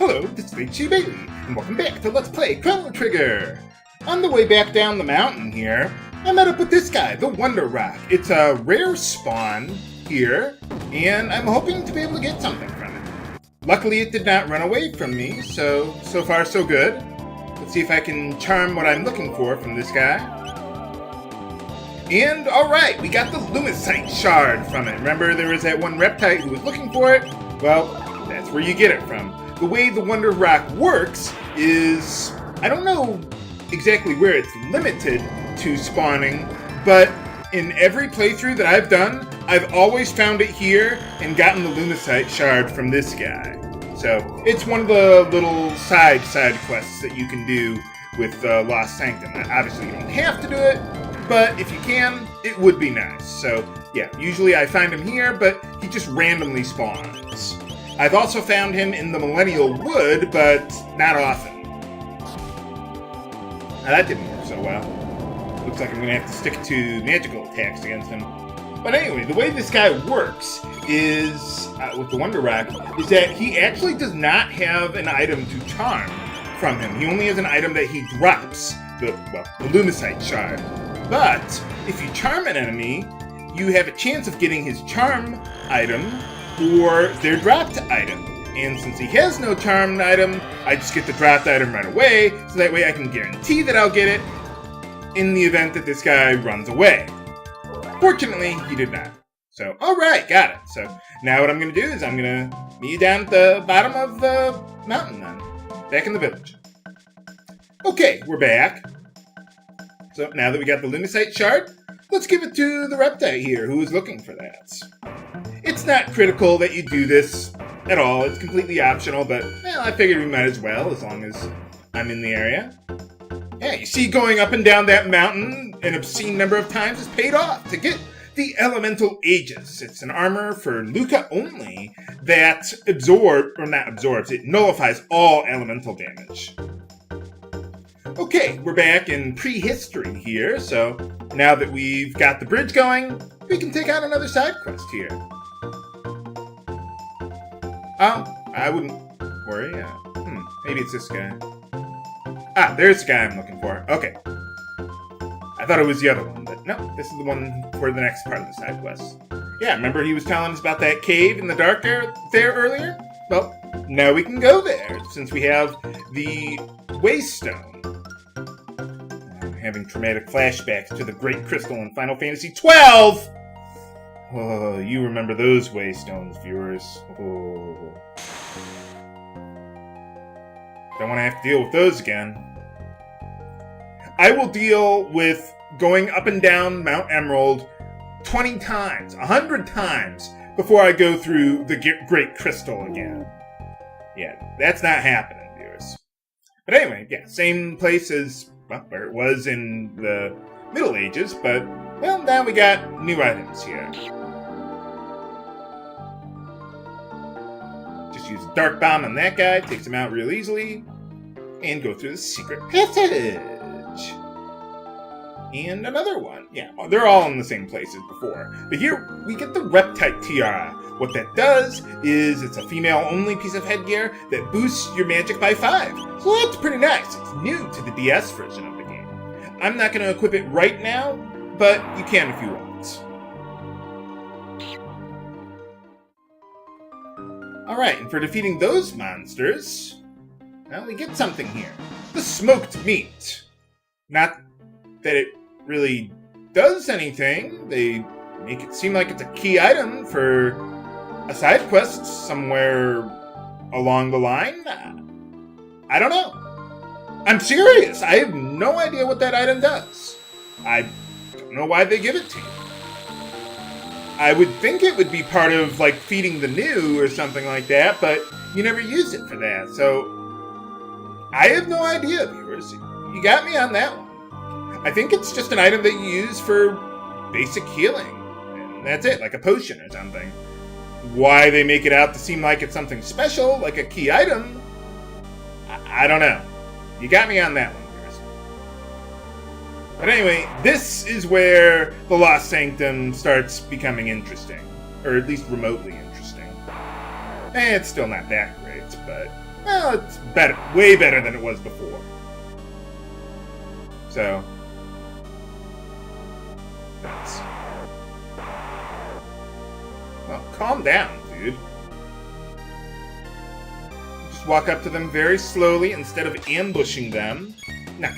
Hello, this is H.C. Bailey, and welcome back to Let's Play Chrono Trigger! On the way back down the mountain here, I met up with this guy, the Wonder Rock. It's a rare spawn here, and I'm hoping to be able to get something from it. Luckily, it did not run away from me, so far so good. Let's see if I can charm what I'm looking for from this guy. And alright, we got the Lumicite shard from it. Remember, there was that one reptile who was looking for it? Well, that's where you get it from. The way the Wonder Rock works is, I don't know exactly where it's limited to spawning, but in every playthrough that I've done, I've always found it here and gotten the Lumicite shard from this guy. So, it's one of the little side quests that you can do with Lost Sanctum. Obviously, you don't have to do it, but if you can, it would be nice. So, yeah, usually I find him here, but he just randomly spawns. I've also found him in the Millennial Wood, but not often. Now that didn't work so well. Looks like I'm going to have to stick to magical attacks against him. But anyway, the way this guy works is, with the Wonder Rock, is that he actually does not have an item to charm from him. He only has an item that he drops, the Lumicite shard. But, if you charm an enemy, you have a chance of getting his charm item or their dropped item. And since he has no charmed item, I just get the dropped item right away, so that way I can guarantee that I'll get it in the event that this guy runs away. Fortunately, he did not. So, alright, got it. So, now what I'm going to do is I'm going to meet you down at the bottom of the mountain then. Back in the village. Okay, we're back. So, now that we got the Lumicite shard, let's give it to the reptile here who is looking for that. It's not critical that you do this at all. It's completely optional, but, well, I figured we might as well, as long as I'm in the area. Yeah, you see, going up and down that mountain an obscene number of times is paid off to get the Elemental Aegis. It's an armor for Luca only that it nullifies all elemental damage. Okay, we're back in prehistory here, so now that we've got the bridge going, we can take on another side quest here. Oh, I wouldn't worry. Maybe it's this guy. Ah, there's the guy I'm looking for. Okay. I thought it was the other one, but no, this is the one for the next part of the side quest. Yeah, remember he was telling us about that cave in the dark there earlier? Well, now we can go there, since we have the Waystone. I'm having traumatic flashbacks to the Great Crystal in Final Fantasy XII! Oh, you remember those Waystones, viewers. Oh. Don't want to have to deal with those again. I will deal with going up and down Mount Emerald 20 times, 100 times, before I go through the Great Crystal again. Yeah, that's not happening, viewers. But anyway, yeah, same place as, well, where it was in the Middle Ages, but, well, now we got new items here. Just use a Dark Bomb on that guy, takes him out real easily, and go through the secret passage. And another one. Yeah, they're all in the same place as before. But here, we get the Reptite Tiara. What that does is it's a female-only piece of headgear that boosts your magic by 5. So that's pretty nice. It's new to the DS version of the game. I'm not going to equip it right now, but you can if you want. Alright, and for defeating those monsters, well, we get something here. The smoked meat. Not that it really does anything. They make it seem like it's a key item for a side quest somewhere along the line. I don't know. I'm serious. I have no idea what that item does. I don't know why they give it to you. I would think it would be part of, like, feeding the new or something like that, but you never use it for that, so I have no idea, viewers. You got me on that one. I think it's just an item that you use for basic healing, and that's it, like a potion or something. Why they make it out to seem like it's something special, like a key item, I don't know. You got me on that one, viewers. But anyway, this is where the Lost Sanctum starts becoming interesting. Or at least remotely interesting. It's still not that great, but well, it's better, way better than it was before. So, that's... Well, calm down, dude. Just walk up to them very slowly instead of ambushing them. No.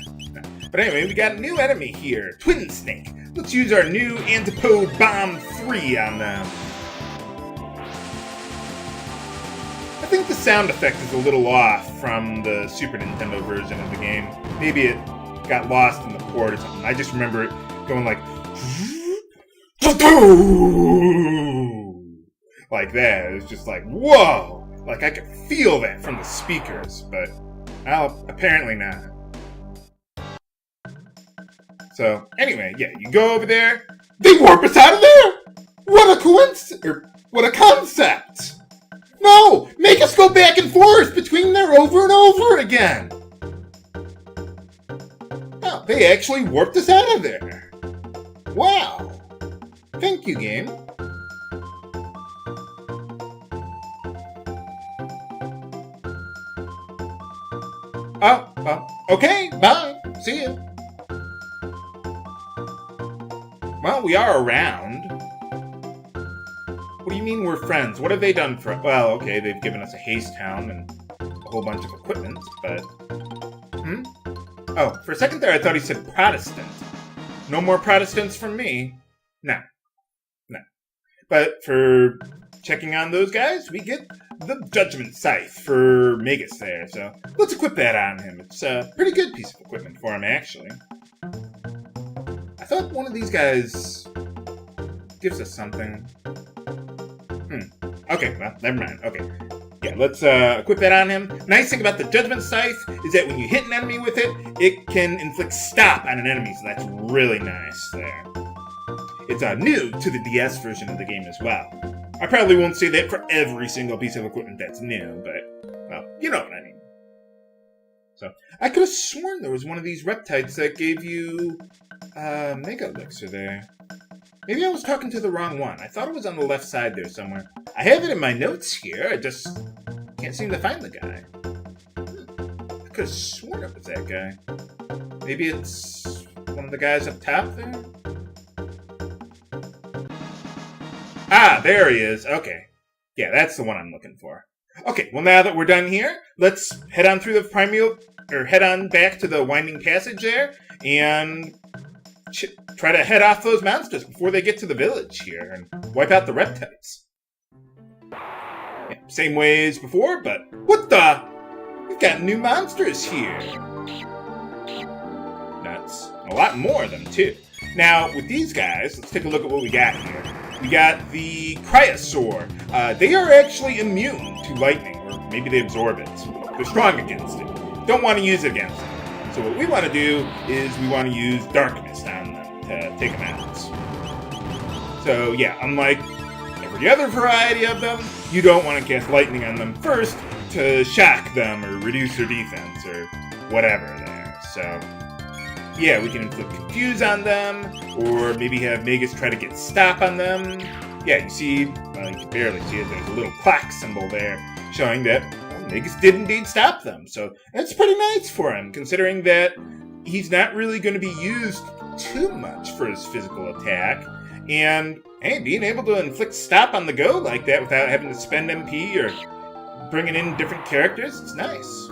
But anyway, we got a new enemy here, Twin Snake. Let's use our new Antipode Bomb 3 on them. I think the sound effect is a little off from the Super Nintendo version of the game. Maybe it got lost in the port or something. I just remember it going like... like that. It was just like, whoa! Like I could feel that from the speakers, but well, apparently not. So, anyway, yeah, you go over there. They warp us out of there! What a coincidence! Or, what a concept! No! Make us go back and forth between there over and over again! Oh, they actually warped us out of there. Wow. Thank you, game. Oh, okay, bye. See ya. Well, we are around. What do you mean we're friends? What have they done for... Well, okay, they've given us a haste town and a whole bunch of equipment, but... Oh, for a second there I thought he said Protestant. No more Protestants from me. No. But for checking on those guys, we get the Judgment Scythe for Magus there, so let's equip that on him. It's a pretty good piece of equipment for him, actually. I thought one of these guys gives us something. Okay, well, never mind. Okay. Yeah, let's equip that on him. Nice thing about the Judgment Scythe is that when you hit an enemy with it, it can inflict stop on an enemy, so that's really nice there. It's new to the DS version of the game as well. I probably won't say that for every single piece of equipment that's new, but, well, you know what I mean. So, I could have sworn there was one of these reptiles that gave you Mega Elixir there. Maybe I was talking to the wrong one. I thought it was on the left side there somewhere. I have it in my notes here, I just can't seem to find the guy. I could have sworn it was that guy. Maybe it's one of the guys up top there? Ah, there he is. Okay. Yeah, that's the one I'm looking for. Okay, well now that we're done here, let's head on through the head on back to the winding passage there, and try to head off those monsters before they get to the village here, and wipe out the reptiles. Yeah, same way as before, but what the? We've got new monsters here. Nuts. A lot more of them, too. Now, with these guys, let's take a look at what we got here. We got the Cryosaur. They are actually immune to lightning, or maybe they absorb it. They're strong against it. Don't want to use it against them. So what we want to do is we want to use Darkness on them to take them out. So yeah, unlike every other variety of them, you don't want to cast lightning on them first to shock them or reduce their defense or whatever there. So yeah, we can inflict Confuse on them, or maybe have Magus try to get Stop on them. Yeah, you see, well, you can barely see it, there's a little clock symbol there showing that Magus did indeed stop them. So that's pretty nice for him, considering that he's not really going to be used too much for his physical attack. And, hey, being able to inflict Stop on the go like that without having to spend MP or bringing in different characters, it's nice.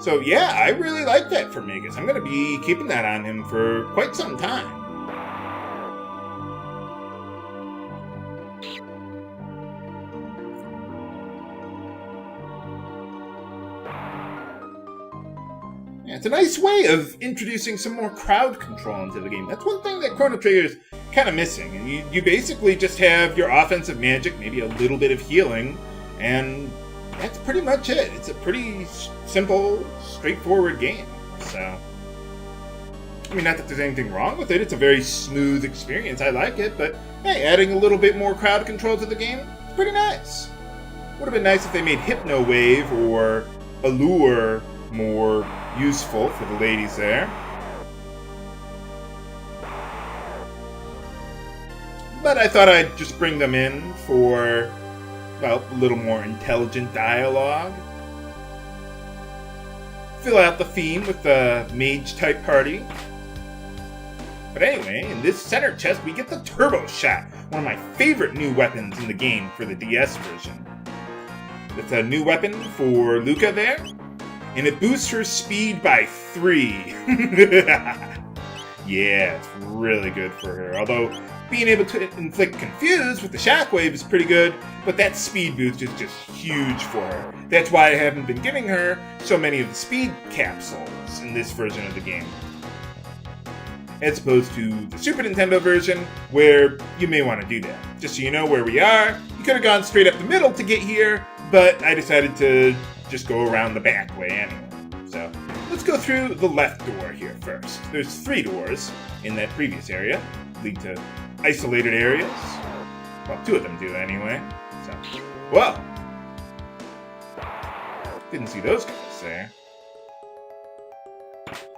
So yeah, I really like that for Magus. I'm going to be keeping that on him for quite some time. Yeah, it's a nice way of introducing some more crowd control into the game. That's one thing that Chrono Trigger is kind of missing. And you basically just have your offensive magic, maybe a little bit of healing, and that's pretty much it. It's a pretty simple, straightforward game. So, I mean, not that there's anything wrong with it. It's a very smooth experience. I like it, but hey, adding a little bit more crowd control to the game, it's pretty nice. Would have been nice if they made Hypno Wave or Allure more useful for the ladies there. But I thought I'd just bring them in for, well, a little more intelligent dialogue. fill out the theme with the mage-type party. But anyway, in this center chest, we get the Turbo Shot, one of my favorite new weapons in the game for the DS version. It's a new weapon for Luca there, and it boosts her speed by 3. Yeah, it's really good for her. Although, being able to inflict Confuse with the Shockwave is pretty good, but that speed boost is just huge for her. That's why I haven't been giving her so many of the speed capsules in this version of the game, as opposed to the Super Nintendo version, where you may want to do that. Just so you know where we are, you could have gone straight up the middle to get here, but I decided to just go around the back way anyway. So, let's go through the left door here first. There's 3 doors in that previous area, lead to isolated areas. Well, 2 of them do anyway. So, whoa! Didn't see those guys there.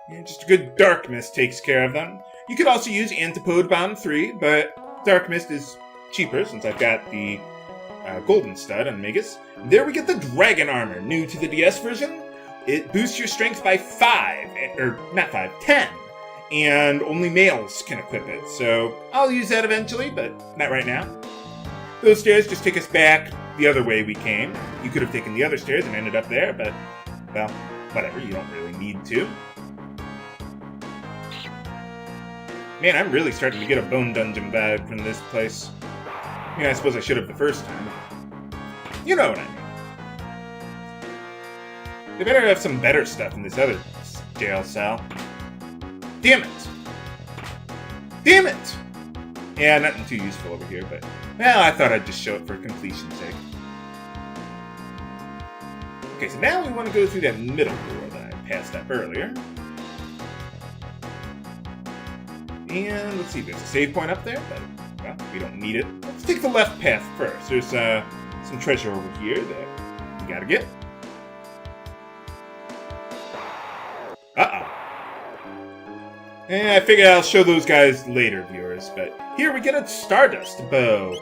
Yeah, just a good Dark Mist takes care of them. You could also use Antipode Bomb 3, but Dark Mist is cheaper since I've got the Golden Stud on Magus. There we get the Dragon Armor, new to the DS version. It boosts your strength by 5, or not 5, 10. And only males can equip it, so I'll use that eventually, but not right now. Those stairs just take us back the other way we came. You could have taken the other stairs and ended up there, but, well, whatever, you don't really need to. Man, I'm really starting to get a Bone Dungeon vibe from this place. I mean, I suppose I should have the first time. You know what I mean. They better have some better stuff in this other jail cell. Damn it! Damn it! Yeah, nothing too useful over here, but, well, I thought I'd just show it for completion's sake. Okay, so now we want to go through that middle door that I passed up earlier. And let's see, there's a save point up there, but, well, we don't need it. Let's take the left path first. There's some treasure over here that we gotta get. Uh-oh. And I figured I'll show those guys later, viewers, but here we get a Stardust Bow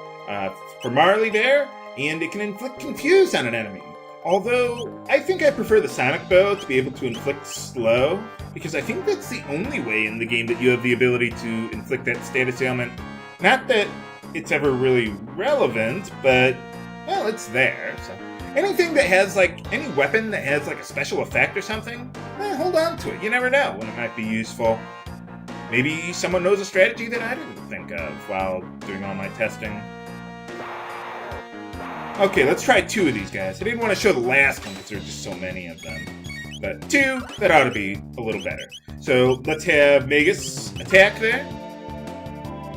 for Marley there, and it can inflict Confuse on an enemy. Although, I think I prefer the Sonic Bow to be able to inflict Slow, because I think that's the only way in the game that you have the ability to inflict that status ailment. Not that it's ever really relevant, but, well, it's there, so. Anything that has, any weapon that has, a special effect or something, hold on to it. You never know when it might be useful. Maybe someone knows a strategy that I didn't think of while doing all my testing. Okay, let's try 2 of these guys. I didn't want to show the last one because there are just so many of them. But 2, that ought to be a little better. So let's have Magus attack there.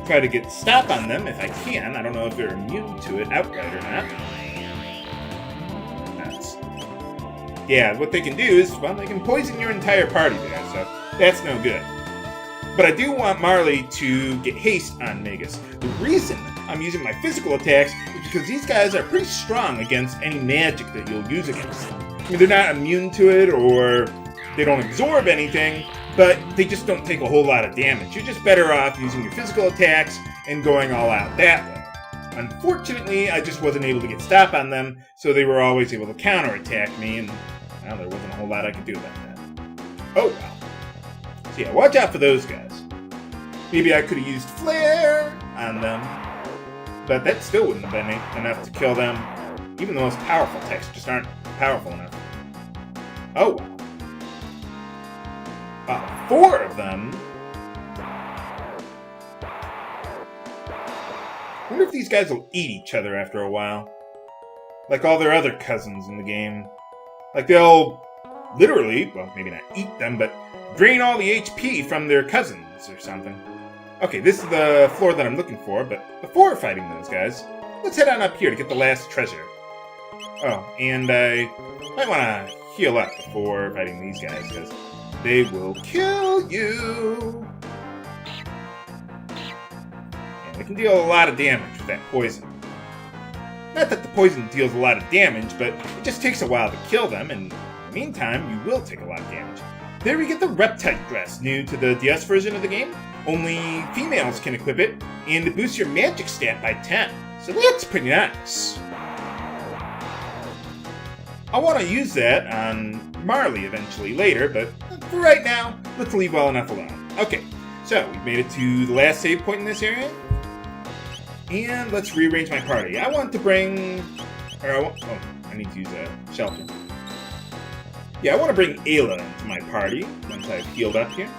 Try to get stop on them if I can. I don't know if they're immune to it outright or not. Yeah, what they can do is, well, they can poison your entire party there, so that's no good. But I do want Marley to get haste on Magus. The reason I'm using my physical attacks is because these guys are pretty strong against any magic that you'll use against them. I mean, they're not immune to it, or they don't absorb anything, but they just don't take a whole lot of damage. You're just better off using your physical attacks and going all out that way. Unfortunately, I just wasn't able to get stop on them, so they were always able to counterattack me, and well, there wasn't a whole lot I could do about that. Oh well. So yeah, watch out for those guys. Maybe I could have used Flare on them, but that still wouldn't have been enough to kill them. Even the most powerful attacks just aren't powerful enough. Oh well. 4 of them? I wonder if these guys will eat each other after a while. Like all their other cousins in the game. Like they'll literally, well, maybe not eat them, but drain all the HP from their cousins or something. Okay, this is the floor that I'm looking for, but before fighting those guys, let's head on up here to get the last treasure. Oh, and I might want to heal up before fighting these guys, because they will kill you. And they can deal a lot of damage with that poison. Not that the poison deals a lot of damage, but it just takes a while to kill them, and in the meantime, you will take a lot of damage. There we get the Reptite dress, new to the DS version of the game. Only females can equip it, and it boosts your magic stat by 10. So that's pretty nice. I'll want to use that on Marley eventually later, but for right now, let's leave well enough alone. Okay, so we've made it to the last save point in this area. And let's rearrange my party. I want to bring... I need to use a shelter. Yeah, I want to bring Ayla into my party once I've healed up here.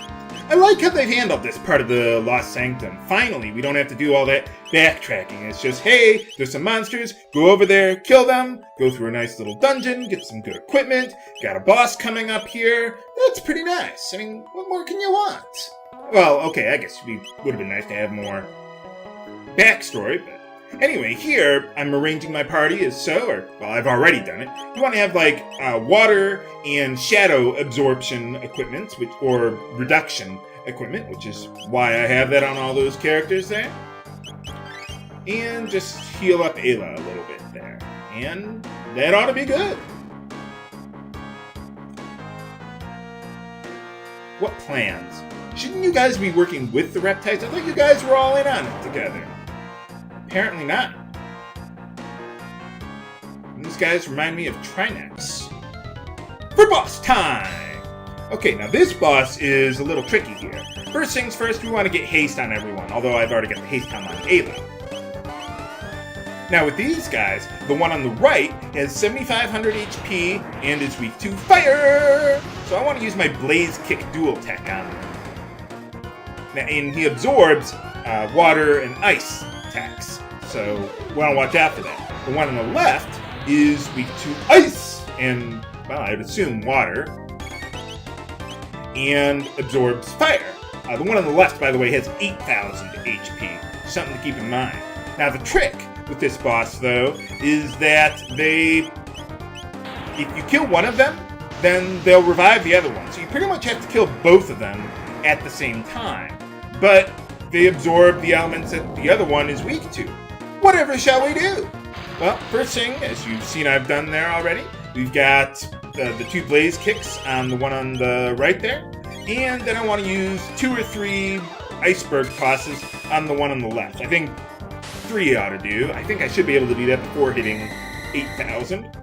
I like how they've handled this part of the Lost Sanctum. Finally, we don't have to do all that backtracking. It's just, hey, there's some monsters, go over there, kill them, go through a nice little dungeon, get some good equipment, got a boss coming up here. That's pretty nice. I mean, what more can you want? Well, okay, I guess it would have been nice to have more backstory, but anyway, here I'm arranging my party as so, or, well, I've already done it. You want to have, like, water and shadow absorption equipment, or reduction equipment, which is why I have that on all those characters there. And just heal up Ayla a little bit there. And that ought to be good. What plans? Shouldn't you guys be working with the reptiles? I thought you guys were all in on it together. Apparently not. And these guys remind me of Trinex. For boss time! Okay, now this boss is a little tricky here. First things first, we want to get haste on everyone, although I've already got the haste on Ayla. Now with these guys, the one on the right has 7,500 HP and is weak to fire! So I want to use my Blaze Kick dual tech on him. Now, and he absorbs water and ice attacks. So we want to watch out for that. The one on the left is weak to ice and, well, I'd assume water, and absorbs fire. The one on the left, by the way, has 8,000 HP. Something to keep in mind. Now the trick with this boss, though, is that if you kill one of them, then they'll revive the other one. So you pretty much have to kill both of them at the same time. But they absorb the elements that the other one is weak to. Whatever shall we do? Well, first thing, as you've seen I've done there already, we've got the two blaze kicks on the one on the right there. And then I want to use 2 or 3 iceberg tosses on the one on the left. I think 3 ought to do. I think I should be able to do that before hitting 8,000.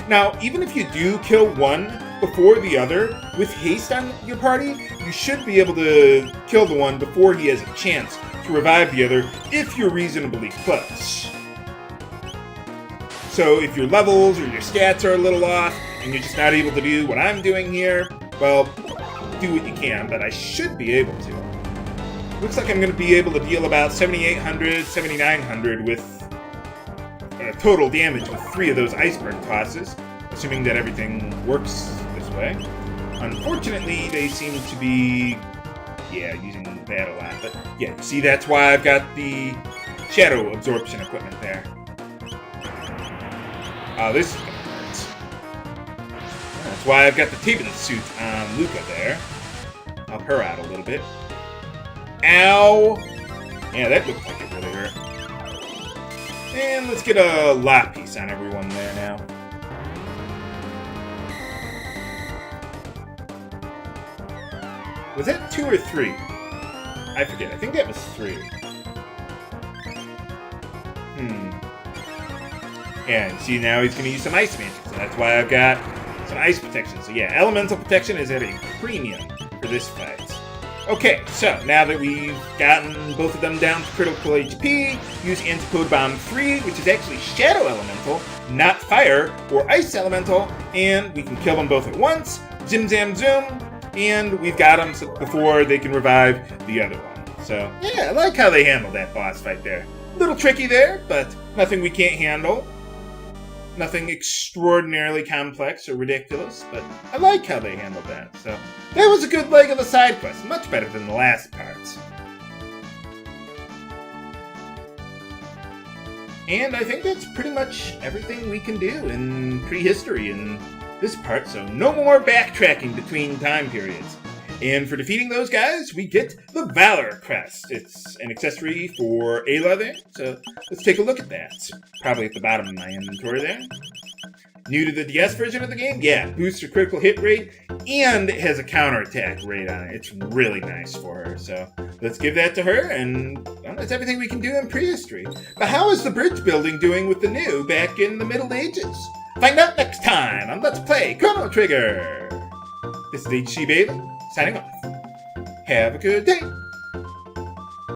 Now, even if you do kill one before the other, with haste on your party, you should be able to kill the one before he has a chance to revive the other if you're reasonably close. So if your levels or your stats are a little off and you're just not able to do what I'm doing here, well, do what you can, but I should be able to. Looks like I'm going to be able to deal about 7,800, 7,900 with total damage with 3 of those iceberg tosses, assuming that everything works this way. Unfortunately, they seem to be, using that a lot. But yeah, see, that's why I've got the shadow absorption equipment there. This is going to hurt. That's why I've got the Taban suit on Luca there. Help her out a little bit. Ow! Yeah, that looked like it really hurt. And let's get a lot piece on everyone there now. Was that 2 or 3? I forget. I think that was 3. Yeah, see, now he's going to use some ice magic, so that's why I've got some ice protection. So yeah, elemental protection is at a premium for this fight. Okay, so now that we've gotten both of them down to critical HP, use Antipode Bomb 3, which is actually Shadow Elemental, not Fire or Ice Elemental, and we can kill them both at once. Zim Zam Zoom, and we've got them before they can revive the other one. So, yeah, I like how they handled that boss fight there. A little tricky there, but nothing we can't handle. Nothing extraordinarily complex or ridiculous, but I like how they handled that. So that was a good leg of the side quest, much better than the last parts. And I think that's pretty much everything we can do in prehistory in this part, so no more backtracking between time periods. And for defeating those guys, we get the Valor Crest. It's an accessory for Ayla there, so let's take a look at that. It's probably at the bottom of my inventory there. New to the DS version of the game? Yeah, boosts her critical hit rate, and it has a counterattack rate on it. It's really nice for her, so let's give that to her, and well, that's everything we can do in prehistory. But how is the bridge building doing with the new back in the Middle Ages? Find out next time on Let's Play Chrono Trigger. This is HC Bailey, signing off. Have a good day.